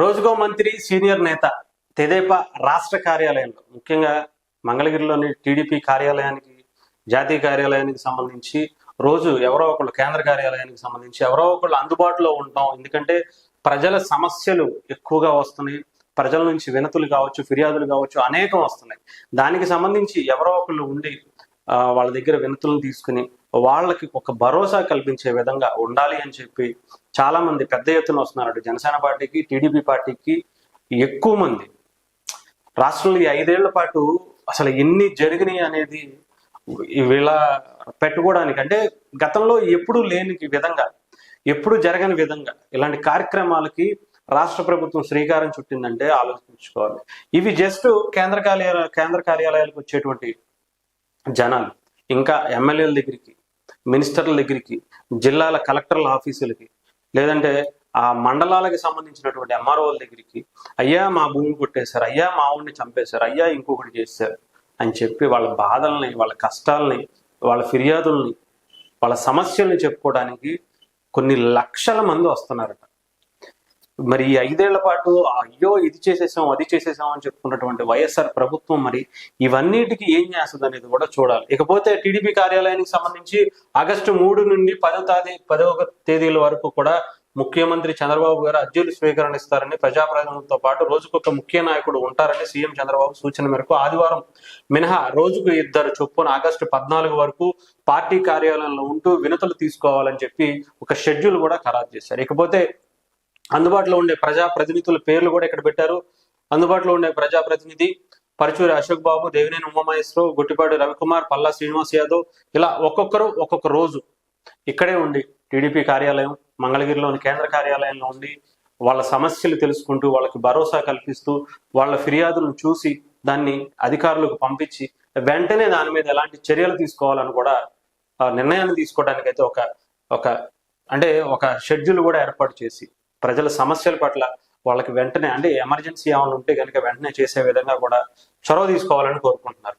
రోజుకో మంత్రి సీనియర్ నేత తెదేపా రాష్ట్ర కార్యాలయంలో ముఖ్యంగా మంగళగిరిలోని టీడీపీ కార్యాలయానికి జాతీయ కార్యాలయానికి సంబంధించి రోజు ఎవరో ఒకళ్ళు కేంద్ర కార్యాలయానికి సంబంధించి ఎవరో ఒకళ్ళు అందుబాటులో ఉంటాం. ఎందుకంటే ప్రజల సమస్యలు ఎక్కువగా వస్తున్నాయి, ప్రజల నుంచి వినతులు కావచ్చు, ఫిర్యాదులు కావచ్చు, అనేకం వస్తున్నాయి. దానికి సంబంధించి ఎవరో ఒకళ్ళు ఉండి వాళ్ళ దగ్గర వినతులను తీసుకుని వాళ్ళకి ఒక భరోసా కల్పించే విధంగా ఉండాలి అని చెప్పి చాలా మంది పెద్ద ఎత్తున వస్తున్నారు. జనసేన పార్టీకి, టీడీపీ పార్టీకి ఎక్కువ మంది రాష్ట్రంలో ఈ 5 ఏళ్ల పాటు అసలు ఎన్ని జరిగినాయి అనేది వీళ్ళ పెట్టుకోవడానికి, అంటే గతంలో ఎప్పుడూ లేని విధంగా, ఎప్పుడు జరగని విధంగా ఇలాంటి కార్యక్రమాలకి రాష్ట్ర ప్రభుత్వం శ్రీకారం చుట్టిందంటే ఆలోచించుకోవాలి. ఇవి జస్ట్ కేంద్ర కార్యాలయాలకు వచ్చేటువంటి జనాలు, ఇంకా ఎమ్మెల్యేల దగ్గరికి, మినిస్టర్ల దగ్గరికి, జిల్లాల కలెక్టర్ల ఆఫీసులకి, లేదంటే ఆ మండలాలకు సంబంధించినటువంటి ఎంఆర్ఓల దగ్గరికి, అయ్యా మా భూమి కొట్టేశారు, అయ్యా మా ఊడిని చంపేశారు, అయ్యా ఇంకొకటి చేశారు అని చెప్పి వాళ్ళ బాధల్ని, వాళ్ళ కష్టాలని, వాళ్ళ ఫిర్యాదుల్ని, వాళ్ళ సమస్యల్ని చెప్పుకోవడానికి కొన్ని లక్షల మంది వస్తున్నారట. మరి ఈ 5 ఏళ్ల పాటు అయ్యో ఇది చేసేసాం, అది చేసేసాం అని చెప్పుకున్నటువంటి వైఎస్ఆర్ ప్రభుత్వం మరి ఇవన్నిటికీ ఏం చేస్తుంది అనేది కూడా చూడాలి. ఇకపోతే టీడీపీ కార్యాలయానికి సంబంధించి ఆగస్టు 3 నుండి 10వ తేదీల వరకు కూడా ముఖ్యమంత్రి చంద్రబాబు గారు అర్జీలు స్వీకరణ ఇస్తారని, ప్రజాప్రతినిధులతో పాటు రోజుకొక ముఖ్య నాయకుడు ఉంటారని సీఎం చంద్రబాబు సూచన మేరకు ఆదివారం మినహా రోజుకు 2 చొప్పున ఆగస్టు 14 వరకు పార్టీ కార్యాలయంలో ఉంటూ వినతులు తీసుకోవాలని చెప్పి ఒక షెడ్యూల్ కూడా ఖరారు చేశారు. ఇకపోతే అందుబాటులో ఉండే ప్రజాప్రతినిధుల పేర్లు కూడా ఇక్కడ పెట్టారు. అందుబాటులో ఉండే ప్రజాప్రతినిధి పరచూరి అశోక్ బాబు, దేవినేని ఉమామహేశ్వరరావు, గుట్టిపాటి రవికుమార్, పల్లా శ్రీనివాస్ యాదవ్, ఇలా ఒక్కొక్కరు ఒక్కొక్క రోజు ఇక్కడే ఉండి టీడీపీ కార్యాలయం మంగళగిరిలోని కేంద్ర కార్యాలయంలో ఉండి వాళ్ళ సమస్యలు తెలుసుకుంటూ, వాళ్ళకి భరోసా కల్పిస్తూ, వాళ్ళ ఫిర్యాదులను చూసి దాన్ని అధికారులకు పంపించి వెంటనే దాని మీద ఎలాంటి చర్యలు తీసుకోవాలని కూడా నిర్ణయాన్ని తీసుకోవడానికి అయితే ఒక షెడ్యూల్ కూడా ఏర్పాటు చేసి ప్రజల సమస్యల పట్ల వాళ్ళకి వెంటనే, అంటే ఎమర్జెన్సీ ఏమైనా ఉంటే కనుక వెంటనే చేసే విధంగా కూడా చొరవ తీసుకోవాలని కోరుకుంటున్నారు.